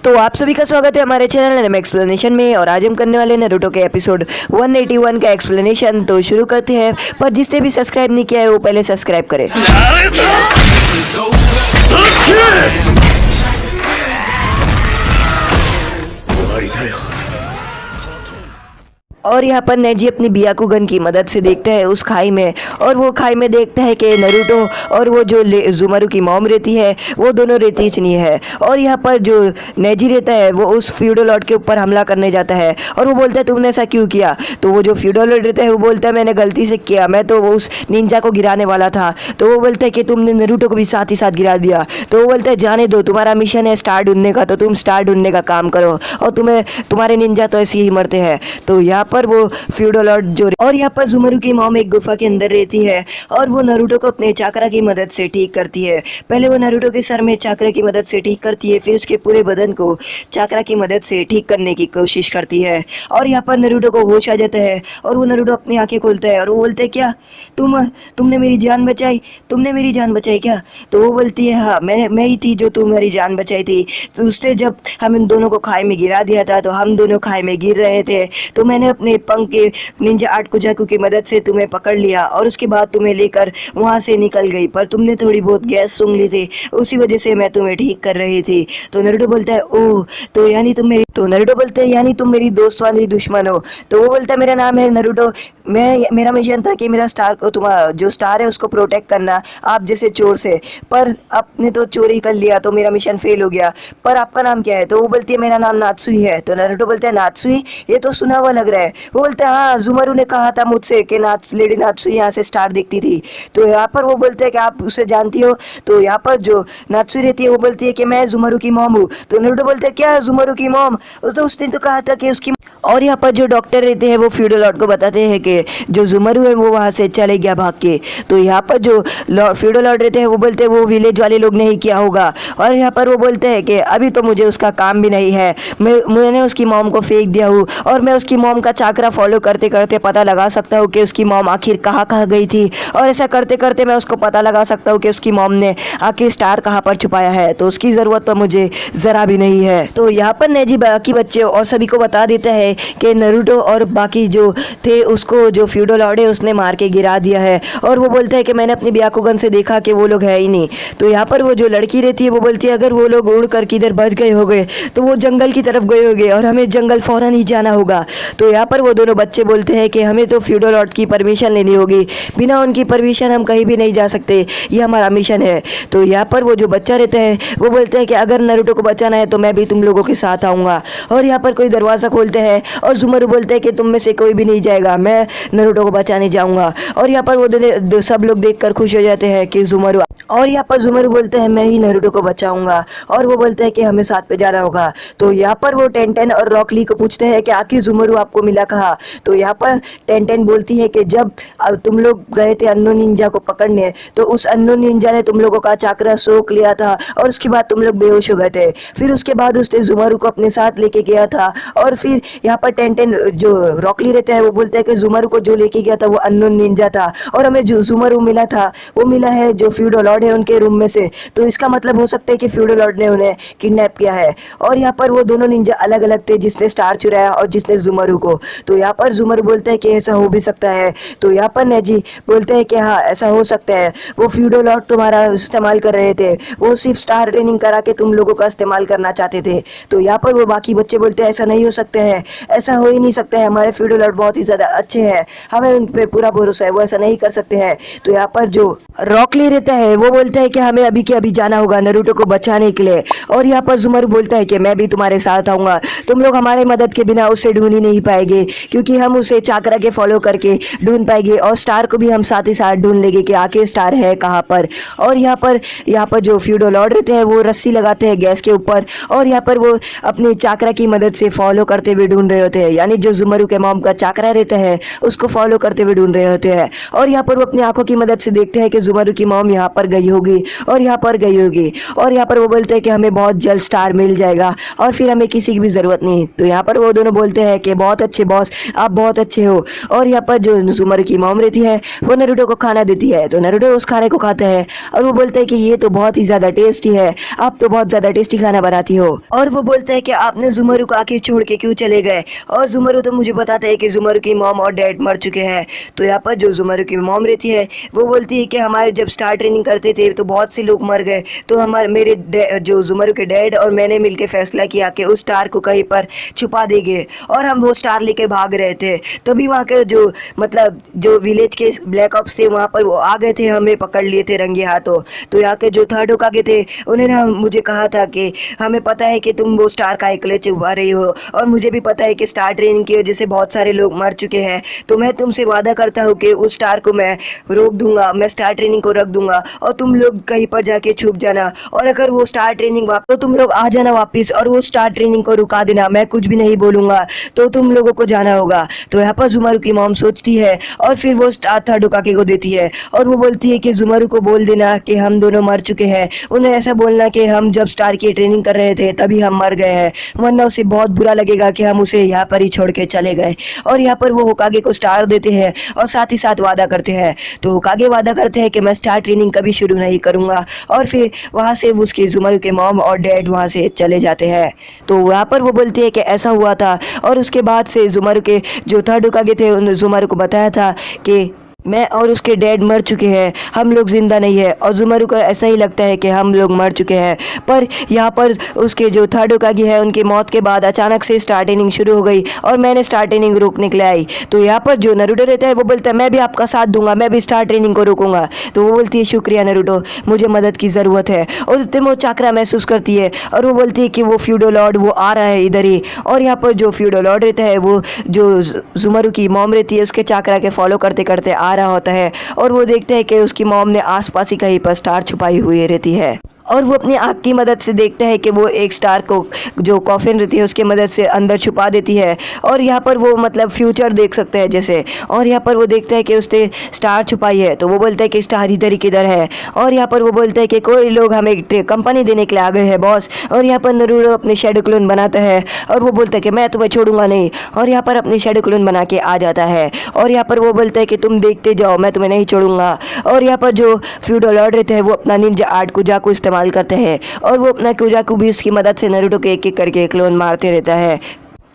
तो आप सभी का स्वागत है हमारे चैनल एनिमे एक्सप्लेनेशन में। और आज हम करने वाले नारुतो के एपिसोड 181 का एक्सप्लेनेशन। तो शुरू करते हैं, पर जिसने भी सब्सक्राइब नहीं किया है वो पहले सब्सक्राइब करे। और यहाँ पर नेजी अपनी बियाकुगन की मदद से देखता है उस खाई में, और वो खाई में देखता है कि नारुतो और वो जो जुमारू की मॉम रहती है वो दोनों रेती चनी है। और यहाँ पर जो नेजी रहता है वो उस फ्यूडो लॉर्ड के ऊपर हमला करने जाता है और वो बोलता है तुमने ऐसा क्यों किया। तो वो जो फ्यूडो लॉर्ड रहता है वो बोलता है मैंने गलती से किया, मैं तो वो उस निंजा को गिराने वाला था। तो वो बोलता है कि तुमने नारुतो को भी साथ ही साथ गिरा दिया। तो वो बोलता है जाने दो, तुम्हारा मिशन है स्टार ढूंढने का, तो तुम स्टार ढूंढने का काम करो, और तुम्हारे निंजा तो ऐसे ही मरते हैं। तो यहाँ पर वो फ्यूडो लॉर्ड जो, और यहाँ पर जुमारू की मॉम एक गुफा के अंदर रहती है और वो नारुतो को अपने चाकरा की मदद से ठीक करती है। पहले वो नारुतो के सर में चाकरा की मदद से ठीक करती है, फिर उसके पूरे बदन को चाकरा की मदद से ठीक करने की कोशिश करती है। और यहाँ पर नारुतो को होश आ जाता है और वो नारुतो अपनी आंखें खोलता है और वो बोलते है क्या तुमने मेरी जान बचाई, तुमने मेरी जान बचाई क्या। तो वो बोलती है हाँ मैं ही थी जो तुम्हारी जान बचाई थी। तो उसने जब हम इन दोनों को खाई में गिरा दिया था तो हम दोनों खाई में गिर रहे थे, तो मैंने अपने पंख के निंजा आर्ट कुजाकू की मदद से तुम्हें पकड़ लिया और उसके बाद तुम्हें लेकर वहां से निकल गई, पर तुमने थोड़ी बहुत गैस सूंघ ली थी, उसी वजह से मैं तुम्हें ठीक कर रही थी। तो नारुतो बोलता है ओह, तो नारुतो बोलते हैं यानी तुम मेरी दोस्त वाली दुश्मन हो। तो वो बोलता है मेरा नाम है नारुतो, मेरा मिशन था कि मेरा स्टार को तुम्हारा जो स्टार है उसको प्रोटेक्ट करना आप जैसे चोर से, पर आपने तो चोरी कर लिया तो मेरा मिशन फेल हो गया। पर आपका नाम क्या है। तो वो बोलती है मेरा नाम नात्सुई है। तो नारुतो बोलता है नात्सुई, ये तो सुना हुआ लग रहा है। वो बोलता है हाँ जुमारू ने कहा था मुझसे कि लेडी नात्सुई यहाँ से स्टार दिखती थी। तो यहाँ पर वो बोलते हैं कि आप उसे जानती हो। तो यहाँ पर जो नात्सुई रहती है वो बोलती है कि मैं जुमारू की मॉम हूँ। तो नारुतो बोलते हैं क्या जुमारू की मॉम, तो उसने तो कहा था कि उसकी। और यहाँ पर जो डॉक्टर रहते हैं वो फ्यूडो लॉर्ड को बताते हैं कि जो जुमारू है वो वहाँ से चले गया भाग के। तो यहाँ पर जो फ्यूडो लॉर्ड रहते हैं वो बोलते हैं वो विलेज वाले लोग ने ही किया होगा। और यहाँ पर वो बोलते हैं कि अभी तो मुझे उसका काम भी नहीं है, मैंने उसकी मॉम को फेंक दिया हूँ और मैं उसकी मॉम का चाकरा फॉलो करते करते पता लगा सकता हूँ कि उसकी मॉम आखिर कहाँ कहाँ गई थी, और ऐसा करते करते मैं उसको पता लगा सकता हूँ कि उसकी मॉम ने आखिर स्टार कहाँ पर छुपाया है। तो उसकी ज़रूरत तो मुझे ज़रा भी नहीं है। तो यहाँ पर नेजी बाकी बच्चे और सभी को बता देता है कि नारुतो और बाकी जो थे उसको जो फ्यूडो लॉर्ड है उसने मार के गिरा दिया है। और वो बोलता है कि मैंने अपनी बियाकुगन से देखा कि वो लोग है ही नहीं। तो यहाँ पर वो जो लड़की रहती है वो बोलती है अगर वो लोग उड़ कर किधर बच गए होंगे तो वो जंगल की तरफ गए होंगे और हमें जंगल फौरन ही जाना होगा। तो यहाँ पर वो दोनों बच्चे बोलते हैं कि हमें तो फ्यूडो लॉर्ड की परमिशन लेनी होगी, बिना उनकी परमिशन हम कहीं भी नहीं जा सकते, ये हमारा मिशन है। तो यहाँ पर वो जो बच्चा रहता है वो बोलते हैं कि अगर नारुतो को बचाना है तो मैं भी तुम लोगों के साथ आऊँगा। और यहाँ पर कोई दरवाज़ा खोलते हैं और जुमारू बोलते हैं कि तुम में से कोई भी नहीं जाएगा, मैं नारुतो को बचाने जाऊँगा। और यहाँ पर वो सब लोग देखकर खुश हो जाते हैं कि जुमारू, और यहाँ पर जुमारू बोलते हैं मैं ही नारुतो को बचाऊंगा, और वो बोलते हैं कि हमें साथ पे जाना होगा। तो यहाँ पर वो टेंटेन और रॉकली को पूछते हैं कि आखिर जुमारू आपको मिला कहाँ। तो यहाँ पर टेंटेन बोलती है कि जब तुम लोग गए थे अन्नो निंजा को पकड़ने तो उस अन्नो निंजा ने तुम लोगों का चाकरा सोख लिया था और उसके बाद तुम लोग बेहोश हो गए थे। फिर उसके बाद उसने जुमारू को अपने साथ लेके गया था। और फिर यहाँ पर टेंटेन जो रॉकली रहता है वो बोलता है कि जुमारू को जो लेके गया था वो अन्नो निंजा था, और हमें जो जुमारू मिला था वो मिला है जो फ्यूडो लॉर्ड है उनके रूम में से। तो इसका मतलब हो सकता है कि फ्यूडो लॉर्ड ने उन्हें किडनैप किया है। और यहाँ पर वो दोनों निंजा अलग अलग थे, जिसने स्टार चुराया और जिसने जुमारू को। तो यहाँ पर जुमारू बोलता है कि ऐसा हो भी सकता है। तो यहाँ पर नेजी बोलते हैं कि हाँ ऐसा हो सकता है, वो फ्यूडो लॉर्ड तुम्हारा इस्तेमाल कर रहे थे, वो सिर्फ स्टार ट्रेनिंग करा के तुम लोगों का इस्तेमाल करना चाहते थे। तो यहाँ पर वो बाकी बच्चे बोलते हैं ऐसा नहीं हो सकता है, ऐसा हो ही नहीं सकता है, हमारे फ्यूडो लॉर्ड बहुत ही ज्यादा अच्छे हैं, हमें उन पर पूरा भरोसा है, वो ऐसा नहीं कर सकते हैं। तो यहाँ पर जो रॉकली रहता है वो बोलता है कि हमें अभी के अभी जाना होगा नारुतो को बचाने के लिए। और यहाँ पर जुमारू बोलता है कि मैं भी तुम्हारे साथ आऊंगा, तुम लोग हमारे मदद के बिना उसे ढूंढ ही नहीं पाएंगे, क्योंकि हम उसे चाकरा के फॉलो करके ढूंढ पाएंगे और स्टार को भी हम साथ ही साथ ढूंढ लेंगे कि आखिर स्टार है कहाँ पर। और यहाँ पर जो फ्यूडो लॉर्ड रहते हैं वो रस्सी लगाते हैं गैस के ऊपर, और यहाँ पर वो अपनी चाकरा की मदद से फॉलो करते हुए ढूंढ रहे होते हैं, यानी जो जुमारू के मॉम का चाकरा रहता है उसको फॉलो करते हुए ढूंढ रहे होते हैं। और यहाँ पर वो अपनी आंखों की मदद से देखते हैं कि जुमारू की मॉम यहाँ पर गई होगी और यहाँ पर गई होगी। और यहाँ पर वो बोलते हैं कि हमें बहुत जल्द स्टार मिल जाएगा और फिर हमें किसी की भी जरूरत नहीं। तो यहाँ पर वो दोनों बोलते हैं कि बहुत अच्छे से बॉस, आप बहुत अच्छे हो। और यहाँ पर जो ज़ुमारू की मॉम रहती है वो नारुतो को खाना देती है, तो नारुतो उस खाने को खाता है और वो बोलता है कि ये तो बहुत ही ज़्यादा टेस्टी है, आप तो बहुत ज़्यादा टेस्टी खाना बनाती हो। और वो बोलता है कि आपने ज़ुमारू को आके छोड़ के क्यों चले गए, और ज़ुमारू तो मुझे बताता है कि ज़ुमारू की मॉम और डैड मर चुके हैं। तो यहाँ पर जो ज़ुमारू की मॉम रहती है वो बोलती है कि हमारे जब स्टार ट्रेनिंग करते थे तो बहुत से लोग मर गए, तो हमारे मेरे जो ज़ुमारू के डैड और मैंने मिलकर फैसला किया कि उस स्टार को कहीं पर छुपा देंगे, और हम वो स्टार लेके भाग रहे थे। तभी वहाँ के जो मतलब जो विलेज के ब्लैक ऑप्स थे वहाँ पर वो आ गए थे, हमें पकड़ लिए थे रंगे हाथों। तो यहाँ के जो थर्ड होकागे थे उन्होंने मुझे कहा था कि हमें पता है कि तुम वो स्टार का एकले छुपा रही हो, और मुझे भी पता है कि स्टार ट्रेनिंग की वजह से बहुत सारे लोग मर चुके हैं, तो मैं तुमसे वादा करता हूँ कि उस स्टार को मैं रोक दूंगा, मैं स्टार ट्रेनिंग को रख दूंगा और तुम लोग कहीं पर जाके छुप जाना, और अगर वो स्टार ट्रेनिंग वापस तो तुम लोग आ जाना वापस और वो स्टार ट्रेनिंग को रुका देना, मैं कुछ भी नहीं बोलूंगा, तो तुम लोगों को जाना होगा। तो यहाँ पर ज़ुमारू की मॉम सोचती है और फिर वो स्टार थर्ड होकागे को देती है, और वो बोलती है कि ज़ुमारू को बोल देना कि हम दोनों मर चुके हैं, उन्हें ऐसा बोलना कि हम जब स्टार की ट्रेनिंग कर रहे थे तभी हम मर गए हैं, वरना उसे बहुत बुरा लगेगा कि हम उसे यहाँ पर ही छोड़ के चले गए। और यहाँ पर वो होकागे को स्टार देते हैं और साथ ही साथ वादा करते हैं। तो होकागे वादा करते हैं कि मैं स्टार ट्रेनिंग कभी शुरू नहीं करूंगा, और फिर वहाँ से उसके ज़ुमारू के मॉम और डैड वहाँ से चले जाते हैं। तो वहाँ पर वो बोलती है कि ऐसा हुआ था, और उसके बाद से ज़ुमारू के जो थर्ड होकागे थे उन्होंने ज़ुमारू को बताया था कि मैं और उसके डैड मर चुके हैं, हम लोग जिंदा नहीं है, और ज़ुमारू को ऐसा ही लगता है कि हम लोग मर चुके हैं। पर यहाँ पर उसके जो थर्ड होकागे है उनकी मौत के बाद अचानक से स्टार ट्रेनिंग शुरू हो गई और मैंने स्टार ट्रेनिंग रोकने के लिए आई। तो यहाँ पर जो नारुतो रहता है वो बोलता है मैं भी आपका साथ दूंगा, मैं भी स्टार ट्रेनिंग को रोकूंगा। तो वो बोलती है शुक्रिया नारुतो, मुझे मदद की ज़रूरत है। और उतने वो चाकरा महसूस करती है और वो बोलती है कि वो फ्यूडो लॉर्ड वो आ रहा है इधर ही। और यहाँ पर जो फ्यूडो लॉर्ड रहता है वो जो ज़ुमारू की मॉम रहती है उसके चाकरा के फॉलो करते करते आ रहा होता है, और वो देखते हैं कि उसकी मॉम ने आसपास ही कहीं पर स्टार छुपाई हुई रहती है, और वो अपनी आँख की मदद से देखता है कि वो एक स्टार को जो कॉफिन रहती है उसके मदद से अंदर छुपा देती है। और यहाँ पर वो मतलब फ्यूचर देख सकते हैं जैसे, और यहाँ पर वो देखता है कि उसने स्टार छुपाई है, तो वो बोलता है कि स्टार इधर ही किधर है। और यहाँ पर वो बोलता है कि कोई लोग हमें कंपनी देने के लिए आ गए हैं बॉस। और यहाँ पर नारुतो अपने शैडो क्लोन बनाता है और वो बोलता है कि मैं तुम्हें छोड़ूंगा नहीं, और यहाँ पर अपनी शैडो क्लोन बना के आ जाता है। और यहाँ पर वो बोलता है कि तुम देखते जाओ, मैं तुम्हें नहीं छोड़ूंगा। और यहाँ पर जो फ्यूडो लॉर्ड रहते हैं वो अपना निंजा आर्ट कुजाकू इस्तेमाल करते हैं, और वो अपना कुजाकू भी उसकी मदद से नारुतो के एक एक करके क्लोन मारते रहता है।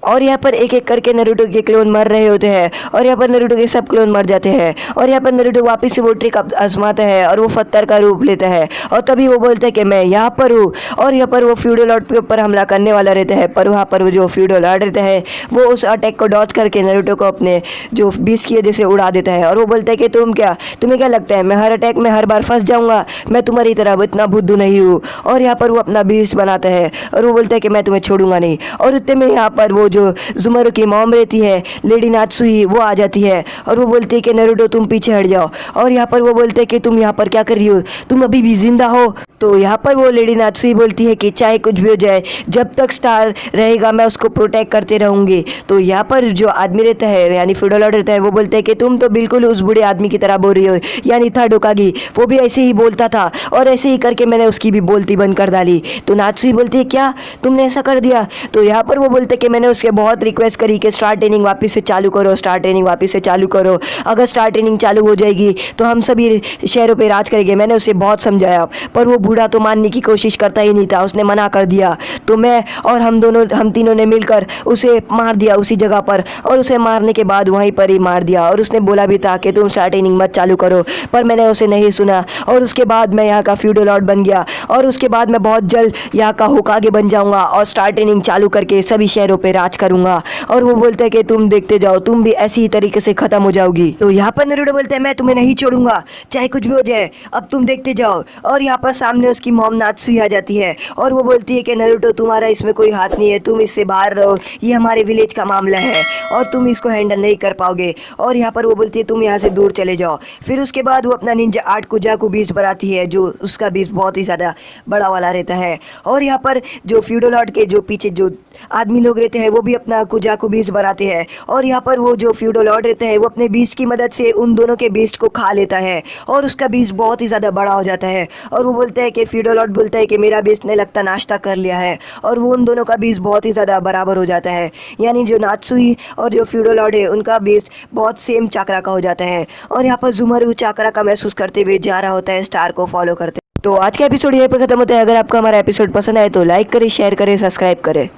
और यहाँ पर एक एक करके नारुतो के क्लोन मर रहे होते हैं, और यहाँ पर नारुतो के सब क्लोन मर जाते हैं। और यहाँ पर नारुतो वापस से वो ट्रिक आजमाता है और वो पत्थर का रूप लेता है, और तभी वो बोलता है कि मैं यहाँ पर हूँ। और यहाँ पर वो फ्यूडो लॉर्ड के ऊपर हमला करने वाला रहता है, पर वहाँ पर वो जो फ्यूडो लॉर्ड रहता है वो उस अटैक को डॉज करके नारुतो को अपने जो बीस की वजह से उड़ा देता है। और वो बोलता है कि तुम्हें क्या लगता है मैं हर अटैक में हर बार फंस जाऊँगा, मैं तुम्हारी तरह इतना बुद्धू नहीं हूँ। और यहाँ पर वो अपना बीस बनाता है और वो बोलता है कि मैं तुम्हें छोड़ूंगा नहीं। और उतने में यहाँ पर वो जो ज़ुमारू की मॉम रहती है लेडी नात्सुई वो आ जाती है, और वो बोलती है कि नारुतो तुम पीछे हट जाओ। और यहाँ पर वो बोलते हैं कि तुम यहाँ पर क्या कर रही हो, तुम अभी भी जिंदा हो। तो यहाँ पर वो लेडी नात्सुई बोलती है कि चाहे कुछ भी हो जाए, जब तक स्टार रहेगा मैं उसको प्रोटेक्ट करते रहूँगी। तो यहाँ पर जो आदमी रहता है यानी फ्यूडो लॉर्ड रहता है वो बोलता है कि तुम तो बिल्कुल उस बूढ़े आदमी की तरह बोल रही हो, यानी थर्ड होकागे वो भी ऐसे ही बोलता था, और ऐसे ही करके मैंने उसकी भी बोलती बंद कर डाली। तो नात्सुई बोलती है क्या तुमने ऐसा कर दिया। तो यहाँ पर वो बोलते कि मैंने उसके बहुत रिक्वेस्ट करी कि स्टार ट्रेनिंग वापस से चालू करो, स्टार ट्रेनिंग वापस से चालू करो, अगर स्टार ट्रेनिंग चालू हो जाएगी तो हम सभी शहरों पे राज करेंगे। मैंने उसे बहुत समझाया, पर वो बूढ़ा तो मानने की कोशिश करता ही नहीं था, उसने मना कर दिया। तो मैं और हम तीनों ने मिलकर उसे मार दिया उसी जगह पर, और उसे मारने के बाद वहीं पर ही मार दिया। और उसने बोला भी था कि तुम स्टार ट्रेनिंग मत चालू करो, पर मैंने उसे नहीं सुना। और उसके बाद मैं यहाँ का फ्यूडो लॉर्ड बन गया, और उसके बाद मैं बहुत जल्द यहाँ का होकागे बन जाऊंगा और स्टार ट्रेनिंग चालू करके सभी शहरों पे राज करूंगा। और वो बोलता है कि तुम देखते जाओ, तुम भी ऐसी ही तरीके से खत्म हो जाओगी। तो यहाँ पर नारुतो बोलता है मैं तुम्हें नहीं छोड़ूंगा चाहे कुछ भी हो जाए, अब तुम देखते जाओ। और यहाँ पर सामने उसकी मॉम नात्सुई आ जाती है और वो बोलती है कि नारुतो तुम्हारा इसमें कोई हाथ नहीं है, तुम इससे बाहर रहो, ये हमारे विलेज का मामला है और तुम इसको हैंडल नहीं कर पाओगे। और यहाँ पर वो बोलती है तुम यहाँ से दूर चले जाओ। फिर उसके बाद वो अपना निंजा आर्ट कुजाकू बीज बनाती है, जो उसका बीज बहुत ही ज़्यादा बड़ा वाला रहता है। और यहाँ पर जो फ्यूडो लॉर्ड के जो पीछे जो आदमी लोग रहते हैं वो भी अपना कुजाकू बीज बनाते हैं और यहाँ पर वो जो फ्यूडो लॉर्ड रहता है वो अपने बीज की मदद से उन दोनों के बीज को खा लेता है और उसका बीज बहुत ही ज़्यादा बड़ा हो जाता है और वो बोलता है कि फ्यूडो लॉर्ड बोलता है कि मेरा बीज ने लगता नाश्ता कर लिया है और वो उन दोनों का बीज बहुत ही ज़्यादा बराबर हो जाता है। यानी जो नात्सुई और जो फ्यूडो लॉर्ड है उनका बीज बहुत सेम चक्रा का हो जाता है और यहाँ पर ज़ुमारू चक्रा का महसूस करते हुए जा रहा होता है स्टार को फॉलो करते। तो आज का एपिसोड यहीं पर खत्म होता है। अगर आपको हमारा एपिसोड पसंद आए तो लाइक करें, शेयर करें, सब्सक्राइब करें।